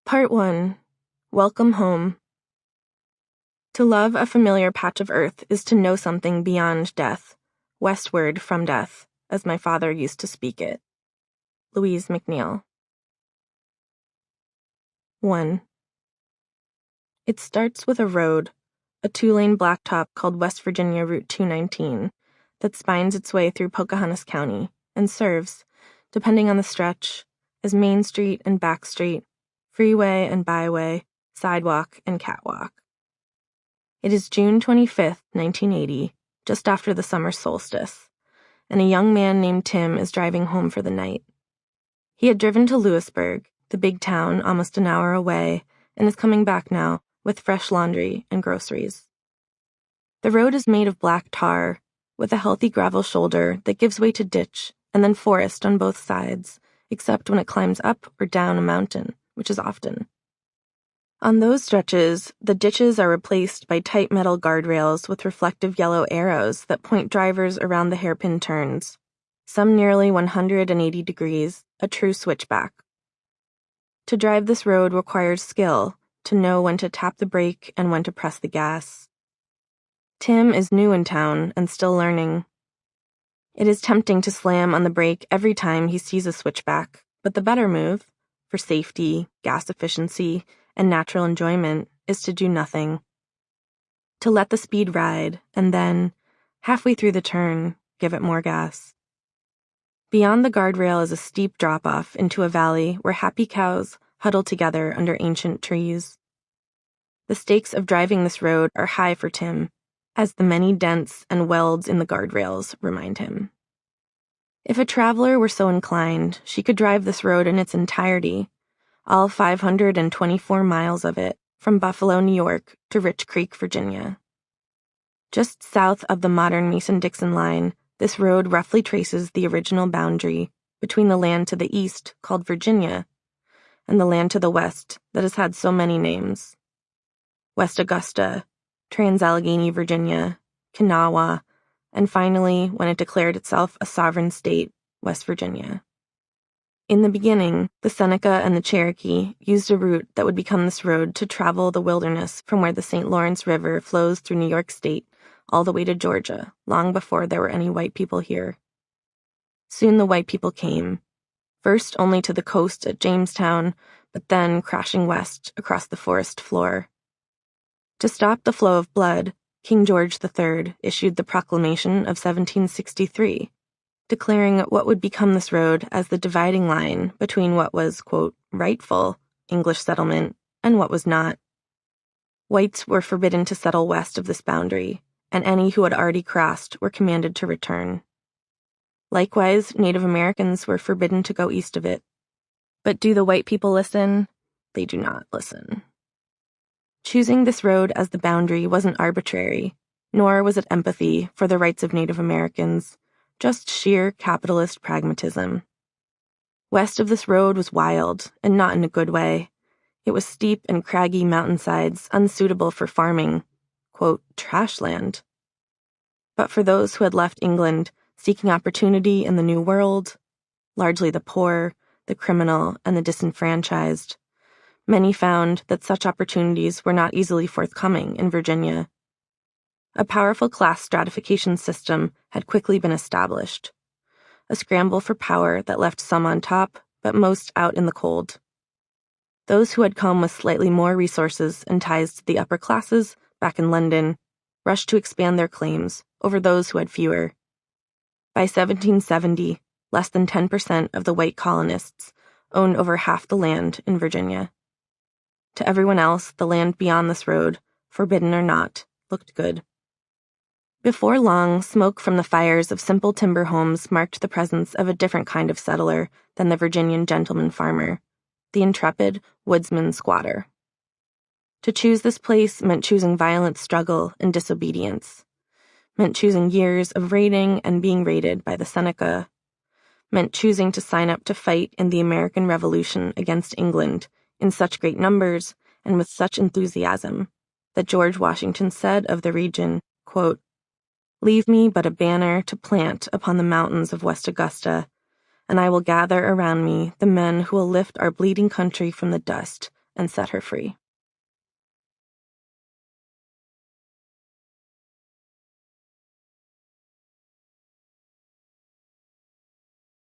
Part 1. Welcome Home. To love a familiar patch of earth is to know something beyond death, westward from death, as my father used to speak it. Louise McNeill. 1. It starts with a road, a 2-lane blacktop called West Virginia Route 219, that spines its way through Pocahontas County and serves, depending on the stretch, as Main Street and Back Street, freeway and byway, sidewalk and catwalk. It is June 25th, 1980, just after the summer solstice, and a young man named Tim is driving home for the night. He had driven to Lewisburg, the big town almost an hour away, and is coming back now with fresh laundry and groceries. The road is made of black tar, with a healthy gravel shoulder that gives way to ditch and then forest on both sides, except when it climbs up or down a mountain, which is often. On those stretches, the ditches are replaced by tight metal guardrails with reflective yellow arrows that point drivers around the hairpin turns, some nearly 180 degrees, a true switchback. To drive this road requires skill, to know when to tap the brake and when to press the gas. Tim is new in town and still learning. It is tempting to slam on the brake every time he sees a switchback, but the better move, for safety, gas efficiency, and natural enjoyment, is to do nothing. To let the speed ride, and then, halfway through the turn, give it more gas. Beyond the guardrail is a steep drop-off into a valley where happy cows huddle together under ancient trees. The stakes of driving this road are high for Tim, as the many dents and welds in the guardrails remind him. If a traveler were so inclined, she could drive this road in its entirety, all 524 miles of it, from Buffalo, New York, to Rich Creek, Virginia. Just south of the modern Mason-Dixon line, this road roughly traces the original boundary between the land to the east, called Virginia, and the land to the west that has had so many names. West Augusta, Trans-Allegheny, Virginia, Kanawha, and finally, when it declared itself a sovereign state, West Virginia. In the beginning, the Seneca and the Cherokee used a route that would become this road to travel the wilderness from where the St. Lawrence River flows through New York State all the way to Georgia, long before there were any white people here. Soon the white people came, first only to the coast at Jamestown, but then crashing west across the forest floor. To stop the flow of blood, King George III issued the Proclamation of 1763, declaring what would become this road as the dividing line between what was, quote, rightful English settlement and what was not. Whites were forbidden to settle west of this boundary, and any who had already crossed were commanded to return. Likewise, Native Americans were forbidden to go east of it. But do the white people listen? They do not listen. Choosing this road as the boundary wasn't arbitrary, nor was it empathy for the rights of Native Americans, just sheer capitalist pragmatism. West of this road was wild, and not in a good way. It was steep and craggy mountainsides unsuitable for farming, quote, trash land. But for those who had left England seeking opportunity in the New World, largely the poor, the criminal, and the disenfranchised, many found that such opportunities were not easily forthcoming in Virginia. A powerful class stratification system had quickly been established, a scramble for power that left some on top, but most out in the cold. Those who had come with slightly more resources and ties to the upper classes back in London rushed to expand their claims over those who had fewer. By 1770, less than 10% of the white colonists owned over half the land in Virginia. To everyone else, the land beyond this road, forbidden or not, looked good. Before long, smoke from the fires of simple timber homes marked the presence of a different kind of settler than the Virginian gentleman farmer, the intrepid woodsman squatter. To choose this place meant choosing violent struggle and disobedience, meant choosing years of raiding and being raided by the Seneca, meant choosing to sign up to fight in the American Revolution against England in such great numbers and with such enthusiasm that George Washington said of the region, quote, "Leave me but a banner to plant upon the mountains of West Augusta, and I will gather around me the men who will lift our bleeding country from the dust and set her free.